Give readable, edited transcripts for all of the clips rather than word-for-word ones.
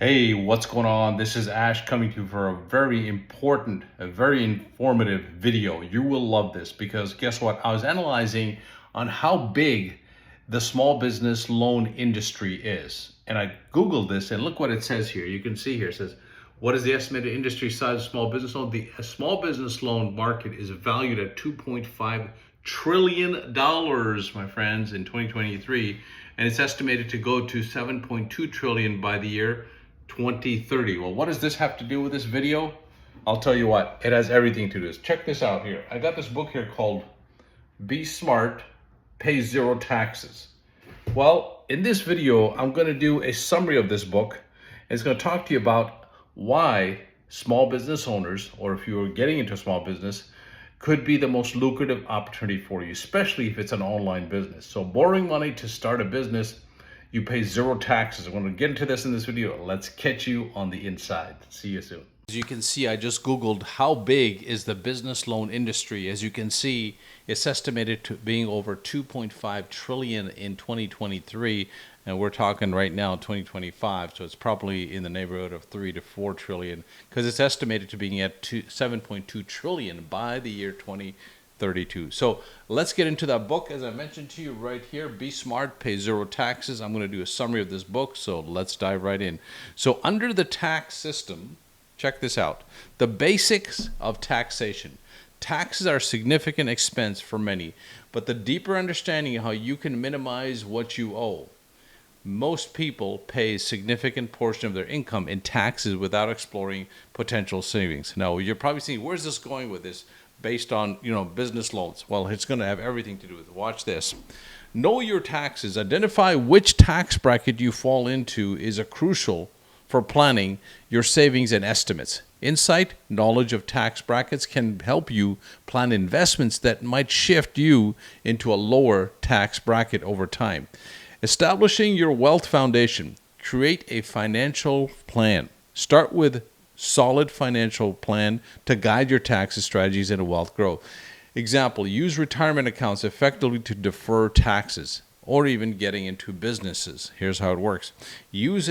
Hey, what's going on? This is Ash coming to you for a very important, a very informative video. You will love this because guess what? I was analyzing on how big the small business loan industry is. And I Googled this and look what it says here. You can see here it says, what is the estimated industry size of small business loan? The small business loan market is valued at $2.5 trillion, my friends, in 2023. And it's estimated to go to 7.2 trillion by the year 2030. Well, what does this have to do with this video? I'll tell you what, it has everything to do. Check this out here. I got this book here called Be Smart, Pay Zero Taxes. Well, in this video, I'm going to do a summary of this book. It's going to talk to you about why small business owners, or if you're getting into small business, could be the most lucrative opportunity for you, especially if it's an online business. So borrowing money to start a business, you pay zero taxes. I'm going to get into this in this video. Let's catch you on the inside. See you soon. As you can see, I just Googled how big is the business loan industry. As you can see, it's estimated to being over 2.5 trillion in 2023. And we're talking right now 2025. So it's probably in the neighborhood of 3 to 4 trillion because it's estimated to be at 7.2 trillion by the year 2032. So let's get into that book. As I mentioned to you right here, Be Smart, Pay Zero Taxes. I'm going to do a summary of this book. So let's dive right in. So under the tax system, check this out. The basics of taxation. Taxes are a significant expense for many, but the deeper understanding of how you can minimize what you owe. Most people pay a significant portion of their income in taxes without exploring potential savings. Now, you're probably saying, where's this going with this based on, business loans? Well, it's going to have everything to do with it. Watch this. Know your taxes. Identify which tax bracket you fall into is a crucial for planning your savings and estimates. Insight, knowledge of tax brackets can help you plan investments that might shift you into a lower tax bracket over time. Establishing your wealth foundation. Create a financial plan. Start with solid financial plan to guide your tax strategies and wealth growth. Example, use retirement accounts effectively to defer taxes, or even getting into businesses. Here's how it works. Use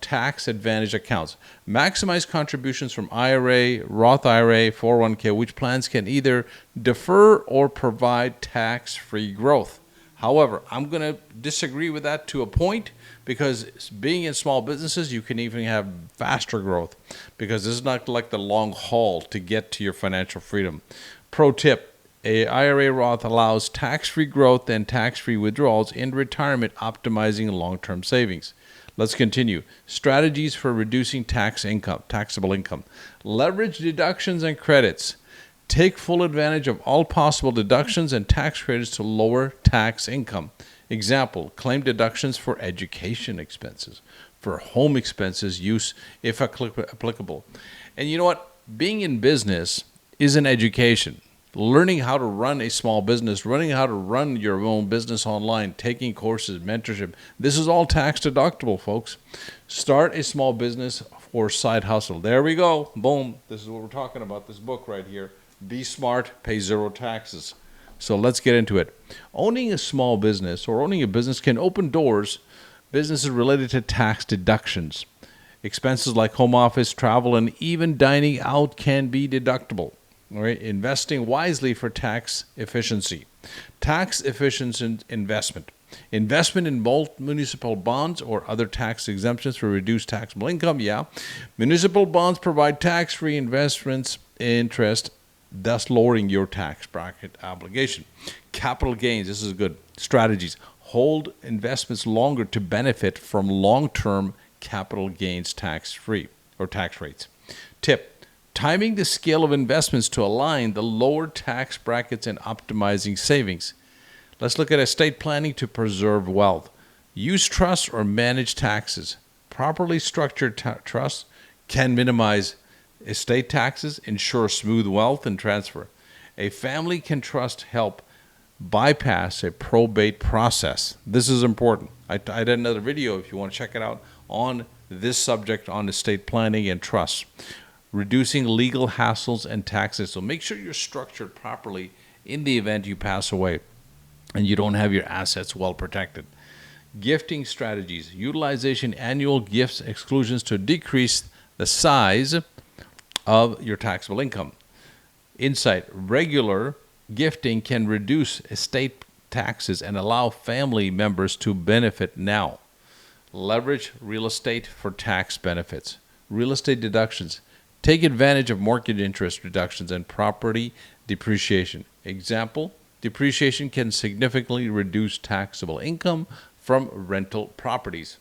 tax advantage accounts. Maximize contributions from IRA, Roth IRA, 401k, which plans can either defer or provide tax-free growth. However, I'm going to disagree with that to a point because being in small businesses, you can even have faster growth because this is not like the long haul to get to your financial freedom. Pro tip. A IRA Roth allows tax-free growth and tax-free withdrawals in retirement, optimizing long-term savings. Let's continue. Strategies for reducing taxable income. Leverage deductions and credits. Take full advantage of all possible deductions and tax credits to lower tax income. Example, claim deductions for education expenses, for home expenses use if applicable. And you know what? Being in business is an education. Learning how to run a small business, learning how to run your own business online, taking courses, mentorship. This is all tax deductible, folks. Start a small business or side hustle. There we go. Boom. This is what we're talking about, this book right here. Be Smart, Pay Zero Taxes. So let's get into it. Owning a small business or owning a business can open doors, businesses related to tax deductions. Expenses like home office, travel, and even dining out can be deductible. All right, investing wisely for tax efficiency. Tax efficient investment. Investment in both municipal bonds or other tax exemptions for reduced taxable income. Yeah. Municipal bonds provide tax-free investments interest, thus lowering your tax bracket obligation. Capital gains. This is good. Strategies. Hold investments longer to benefit from long-term capital gains tax-free or tax rates. Tip. Timing the scale of investments to align the lower tax brackets and optimizing savings. Let's look at estate planning to preserve wealth. Use trusts or manage taxes. Properly structured trusts can minimize estate taxes, ensure smooth wealth and transfer. A family can trust help bypass a probate process. This is important. I did another video if you want to check it out on this subject on estate planning and trusts. Reducing legal hassles and taxes. So make sure you're structured properly in the event you pass away and you don't have your assets well protected. Gifting strategies. Utilization annual gifts exclusions to decrease the size of your taxable income. Insight. Regular gifting can reduce estate taxes and allow family members to benefit now. Leverage real estate for tax benefits. Real estate deductions. Take advantage of mortgage interest reductions and property depreciation. Example, depreciation can significantly reduce taxable income from rental properties.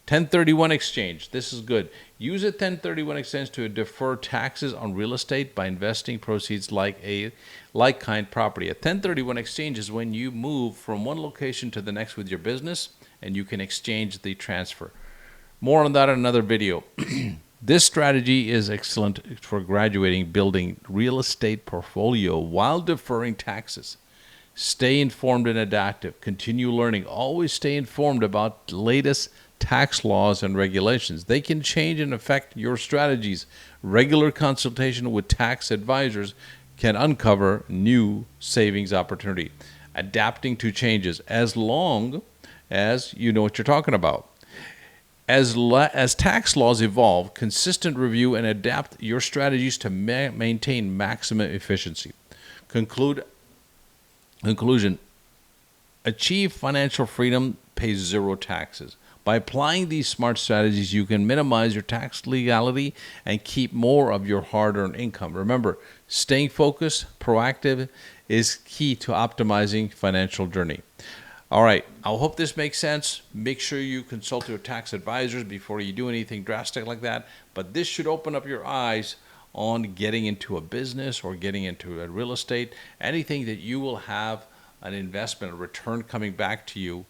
1031 exchange. This is good. Use a 1031 exchange to defer taxes on real estate by investing proceeds like a like-kind property. A 1031 exchange is when you move from one location to the next with your business and you can exchange the transfer. More on that in another video. This strategy is excellent for graduating, building real estate portfolio while deferring taxes. Stay informed and adaptive. Continue learning. Always stay informed about latest tax laws and regulations. They can change and affect your strategies. Regular consultation with tax advisors can uncover new savings opportunity. Adapting to changes as long as you know what you're talking about. As tax laws evolve, consistent review and adapt your strategies to maintain maximum efficiency. Conclusion. Achieve financial freedom, pay zero taxes. By applying these smart strategies, you can minimize your tax legality and keep more of your hard-earned income. Remember, staying focused, proactive is key to optimizing financial journey. All right, I hope this makes sense. Make sure you consult your tax advisors before you do anything drastic like that. But this should open up your eyes on getting into a business or getting into a real estate. Anything that you will have an investment, a return coming back to you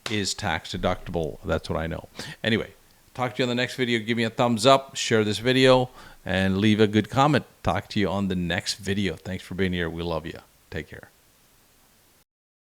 is tax deductible. That's what I know. Anyway, talk to you on the next video. Give me a thumbs up, share this video, and leave a good comment. Talk to you on the next video. Thanks for being here. We love you. Take care.